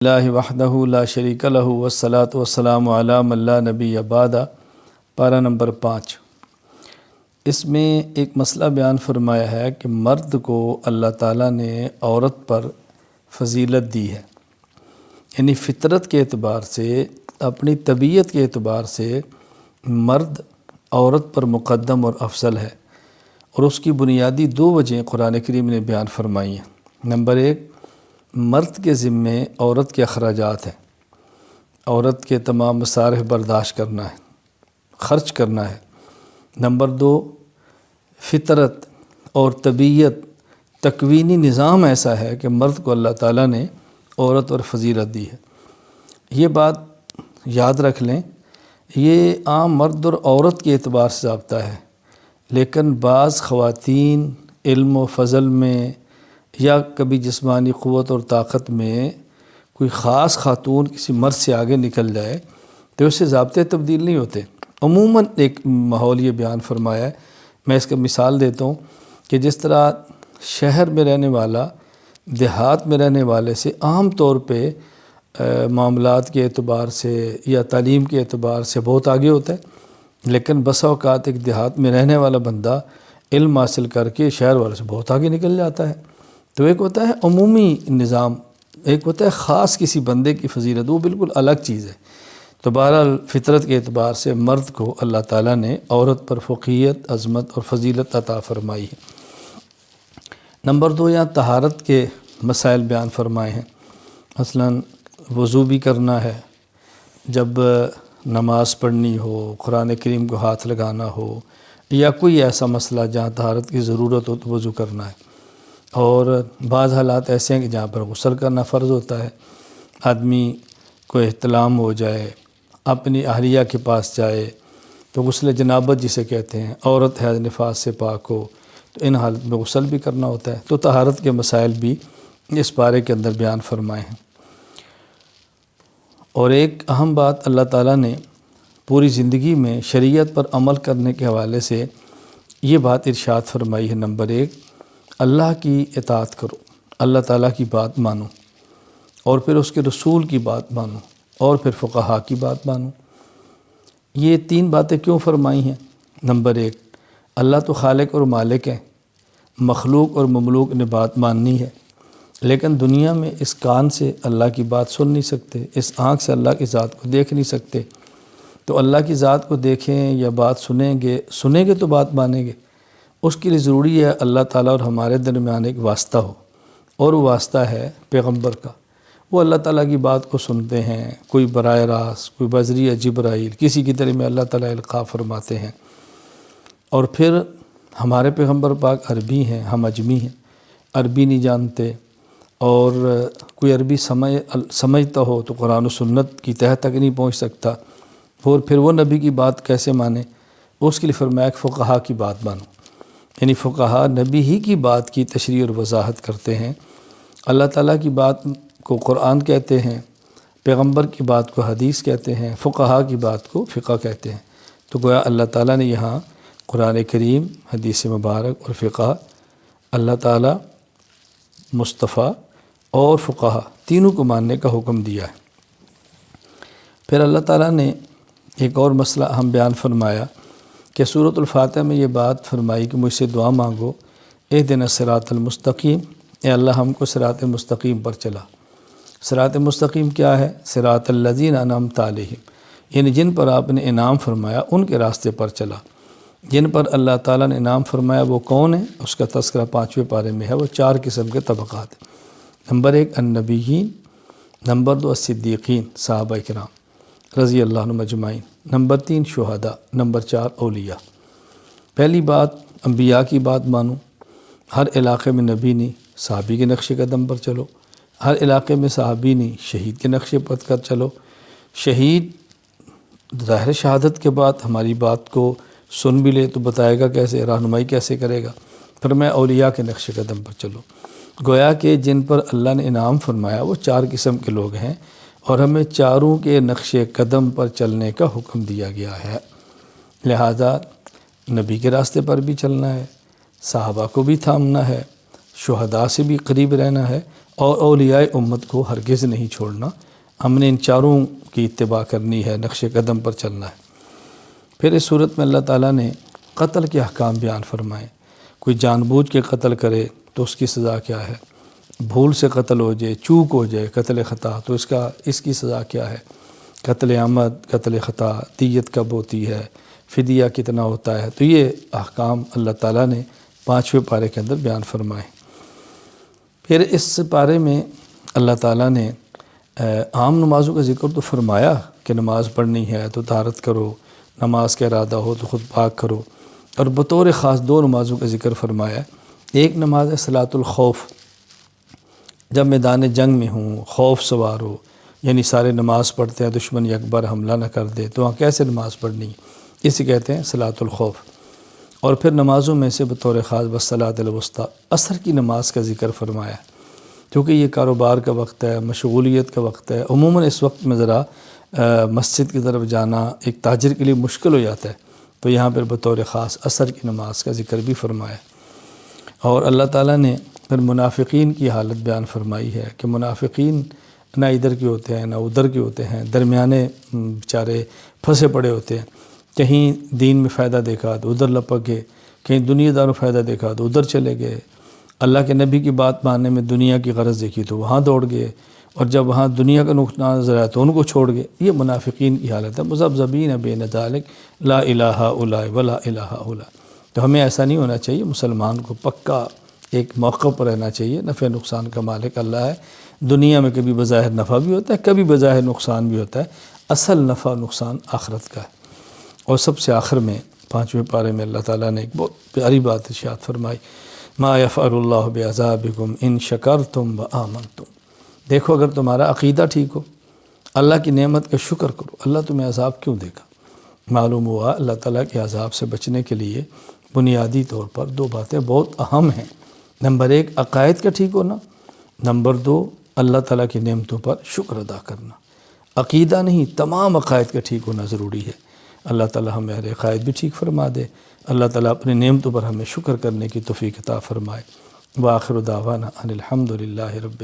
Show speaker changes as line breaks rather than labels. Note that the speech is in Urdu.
اللہ وحدہ لا شریک لہ والصلاۃ والسلام علی من لا نبی بعد۔ پارہ نمبر 5۔ اس میں ایک مسئلہ بیان فرمایا ہے کہ مرد کو اللہ تعالیٰ نے عورت پر فضیلت دی ہے، یعنی فطرت کے اعتبار سے، اپنی طبیعت کے اعتبار سے مرد عورت پر مقدم اور افضل ہے، اور اس کی بنیادی 2 وجہیں قرآن کریم نے بیان فرمائی ہیں۔ نمبر 1، مرد کے ذمے عورت کے اخراجات ہیں، عورت کے تمام مصارف برداشت کرنا ہے، خرچ کرنا ہے۔ نمبر 2، فطرت اور طبیعت، تکوینی نظام ایسا ہے کہ مرد کو اللہ تعالیٰ نے عورت پر فضیلت دی ہے۔ یہ بات یاد رکھ لیں، یہ عام مرد اور عورت کے اعتبار سے ضابطہ ہے، لیکن بعض خواتین علم و فضل میں یا کبھی جسمانی قوت اور طاقت میں کوئی خاص خاتون کسی مرد سے آگے نکل جائے تو اس سے ضابطے تبدیل نہیں ہوتے۔ عموماً ایک ماحول یہ بیان فرمایا ہے، میں اس کا مثال دیتا ہوں کہ جس طرح شہر میں رہنے والا دیہات میں رہنے والے سے عام طور پہ معاملات کے اعتبار سے یا تعلیم کے اعتبار سے بہت آگے ہوتا ہے، لیکن بسا اوقات ایک دیہات میں رہنے والا بندہ علم حاصل کر کے شہر والے سے بہت آگے نکل جاتا ہے۔ تو ایک ہوتا ہے عمومی نظام، ایک ہوتا ہے خاص کسی بندے کی فضیلت، وہ بالکل الگ چیز ہے۔ تو بہرحال فطرت کے اعتبار سے مرد کو اللہ تعالیٰ نے عورت پر فوقیت، عظمت اور فضیلت عطا فرمائی ہے۔ نمبر 2، یہاں طہارت کے مسائل بیان فرمائے ہیں۔ مثلاً وضو بھی کرنا ہے، جب نماز پڑھنی ہو، قرآن کریم کو ہاتھ لگانا ہو، یا کوئی ایسا مسئلہ جہاں طہارت کی ضرورت ہو تو وضو کرنا ہے۔ اور بعض حالات ایسے ہیں کہ جہاں پر غسل کرنا فرض ہوتا ہے، آدمی کو احتلام ہو جائے، اپنی اہلیہ کے پاس جائے تو غسل جنابت جسے کہتے ہیں، عورت حیض نفاس سے پاک ہو تو ان حالت میں غسل بھی کرنا ہوتا ہے۔ تو طہارت کے مسائل بھی اس پارے کے اندر بیان فرمائے ہیں۔ اور ایک اہم بات اللہ تعالیٰ نے پوری زندگی میں شریعت پر عمل کرنے کے حوالے سے یہ بات ارشاد فرمائی ہے۔ نمبر 1، اللہ کی اطاعت کرو، اللہ تعالیٰ کی بات مانو، اور پھر اس کے رسول کی بات مانو، اور پھر فقہا کی بات مانو۔ یہ 3 باتیں کیوں فرمائی ہیں؟ نمبر 1، اللہ تو خالق اور مالک ہے، مخلوق اور مملوک نے بات ماننی ہے، لیکن دنیا میں اس کان سے اللہ کی بات سن نہیں سکتے، اس آنکھ سے اللہ کی ذات کو دیکھ نہیں سکتے۔ تو اللہ کی ذات کو دیکھیں یا بات سنیں گے تو بات مانیں گے۔ اس کے لیے ضروری ہے اللہ تعالیٰ اور ہمارے درمیان ایک واسطہ ہو، اور وہ واسطہ ہے پیغمبر کا۔ وہ اللہ تعالیٰ کی بات کو سنتے ہیں، کوئی براہ راست، کوئی بذریعہ جبرائیل، کسی کی طرح میں اللہ تعالیٰ القاء فرماتے ہیں۔ اور پھر ہمارے پیغمبر پاک عربی ہیں، ہم اجمی ہیں، عربی نہیں جانتے، اور کوئی عربی سمجھتا ہو تو قرآن و سنت کی تہہ تک نہیں پہنچ سکتا، اور پھر وہ نبی کی بات کیسے مانے؟ اس کے لیے فرمایا کہ فقہا کی بات مانو، یعنی فقہا نبی ہی کی بات کی تشریح اور وضاحت کرتے ہیں۔ اللہ تعالیٰ کی بات کو قرآن کہتے ہیں، پیغمبر کی بات کو حدیث کہتے ہیں، فقہا کی بات کو فقہ کہتے ہیں۔ تو گویا اللہ تعالیٰ نے یہاں قرآن کریم، حدیث مبارک اور فقہ، اللہ تعالیٰ، مصطفیٰ اور فقہا تینوں کو ماننے کا حکم دیا ہے۔ پھر اللہ تعالیٰ نے ایک اور مسئلہ اہم بیان فرمایا کہ سورۃ الفاتحہ میں یہ بات فرمائی کہ مجھ سے دعا مانگو، اہدنا الصراط المستقیم، اے اللہ ہم کو صراط مستقیم پر چلا۔ صراط مستقیم کیا ہے؟ صراط الذین انعمت علیہم، یعنی جن پر آپ نے انعام فرمایا ان کے راستے پر چلا۔ جن پر اللہ تعالیٰ نے انعام فرمایا وہ کون ہے؟ اس کا تذکرہ 5ویں پارے میں ہے۔ وہ 4 قسم کے طبقات ہیں۔ نمبر 1 النبیین، نمبر 2 الصدیقین، صحابہ کرام رضی اللہ عنہم اجمعین، نمبر 3 شہداء، نمبر 4 اولیاء۔ پہلی بات، انبیاء کی بات مانو، ہر علاقے میں نبی نہیں، صحابی کے نقش قدم پر چلو، ہر علاقے میں صحابی نہیں، شہید کے نقش پر کر چلو۔ شہید ظاہر شہادت کے بعد ہماری بات کو سن بھی لے تو بتائے گا کیسے، رہنمائی کیسے کرے گا؟ پھر میں اولیاء کے نقش قدم پر چلو۔ گویا کہ جن پر اللہ نے انعام فرمایا وہ 4 قسم کے لوگ ہیں، اور ہمیں چاروں کے نقش قدم پر چلنے کا حکم دیا گیا ہے۔ لہذا نبی کے راستے پر بھی چلنا ہے، صحابہ کو بھی تھامنا ہے، شہداء سے بھی قریب رہنا ہے، اور اولیاء امت کو ہرگز نہیں چھوڑنا، ہم نے ان چاروں کی اتباع کرنی ہے، نقش قدم پر چلنا ہے۔ پھر اس صورت میں اللہ تعالیٰ نے قتل کے احکام بیان فرمائے۔ کوئی جان بوجھ کے قتل کرے تو اس کی سزا کیا ہے، بھول سے قتل ہو جائے، چوک ہو جائے، قتل خطا، تو اس کی سزا کیا ہے، قتل عمد، قتل خطا، دیت کب ہوتی ہے، فدیہ کتنا ہوتا ہے۔ تو یہ احکام اللہ تعالیٰ نے 5ویں پارے کے اندر بیان فرمائے۔ پھر اس پارے میں اللہ تعالیٰ نے عام نمازوں کا ذکر تو فرمایا کہ نماز پڑھنی ہے تو طہارت کرو، نماز کا ارادہ ہو تو خود پاک کرو، اور بطور خاص 2 نمازوں کا ذکر فرمایا۔ ایک نماز ہے صلاۃ الخوف، جب میدان جنگ میں ہوں، خوف سوار ہو، یعنی سارے نماز پڑھتے ہیں، دشمن یکبر حملہ نہ کر دے، تو وہاں کیسے نماز پڑھنی، اسے کہتے ہیں صلاۃ الخوف۔ اور پھر نمازوں میں سے بطور خاص والصلاۃ الوسطیٰ، عصر کی نماز کا ذکر فرمایا، کیونکہ یہ کاروبار کا وقت ہے، مشغولیت کا وقت ہے، عموماً اس وقت میں ذرا مسجد کی طرف جانا ایک تاجر کے لیے مشکل ہو جاتا ہے، تو یہاں پر بطور خاص عصر کی نماز کا ذکر بھی فرمایا۔ اور اللہ تعالیٰ نے پھر منافقین کی حالت بیان فرمائی ہے کہ منافقین نہ ادھر کے ہوتے ہیں نہ ادھر کے ہوتے ہیں، درمیانے بیچارے پھنسے پڑے ہوتے ہیں، کہیں دین میں فائدہ دیکھا تو ادھر لپک گئے، کہیں دنیا دار فائدہ دیکھا تو ادھر چلے گئے، اللہ کے نبی کی بات ماننے میں دنیا کی غرض دیکھی تو وہاں دوڑ گئے، اور جب وہاں دنیا کا نقصان نظر آیا تو ان کو چھوڑ گئے۔ یہ منافقین کی حالت ہے، مذبذبین بین ذالک لا الہ الا ولا الہ الا۔ تو ہمیں ایسا نہیں ہونا چاہیے، مسلمان کو پکا ایک موقع پر رہنا چاہیے، نفع نقصان کا مالک اللہ ہے، دنیا میں کبھی بظاہر نفع بھی ہوتا ہے، کبھی بظاہر نقصان بھی ہوتا ہے، اصل نفع نقصان آخرت کا ہے۔ اور سب سے آخر میں 5ویں پارے میں اللہ تعالیٰ نے ایک بہت پیاری بات ارشاد فرمائی، ما یفعل اللہ بعذابکم ان شکرتم وآمنتم۔ دیکھو اگر تمہارا عقیدہ ٹھیک ہو، اللہ کی نعمت کا شکر کرو، اللہ تمہیں عذاب کیوں دے گا؟ معلوم ہوا اللہ تعالیٰ کے عذاب سے بچنے کے لیے بنیادی طور پر 2 باتیں بہت اہم ہیں۔ نمبر 1 عقائد کا ٹھیک ہونا، نمبر 2 اللہ تعالیٰ کی نعمتوں پر شکر ادا کرنا۔ عقیدہ نہیں، تمام عقائد کا ٹھیک ہونا ضروری ہے۔ اللہ تعالیٰ ہمارے عقائد بھی ٹھیک فرما دے، اللہ تعالیٰ اپنی نعمتوں پر ہمیں شکر کرنے کی توفیق عطا فرمائے۔ وآخر دعوانا ان الحمد للہ رب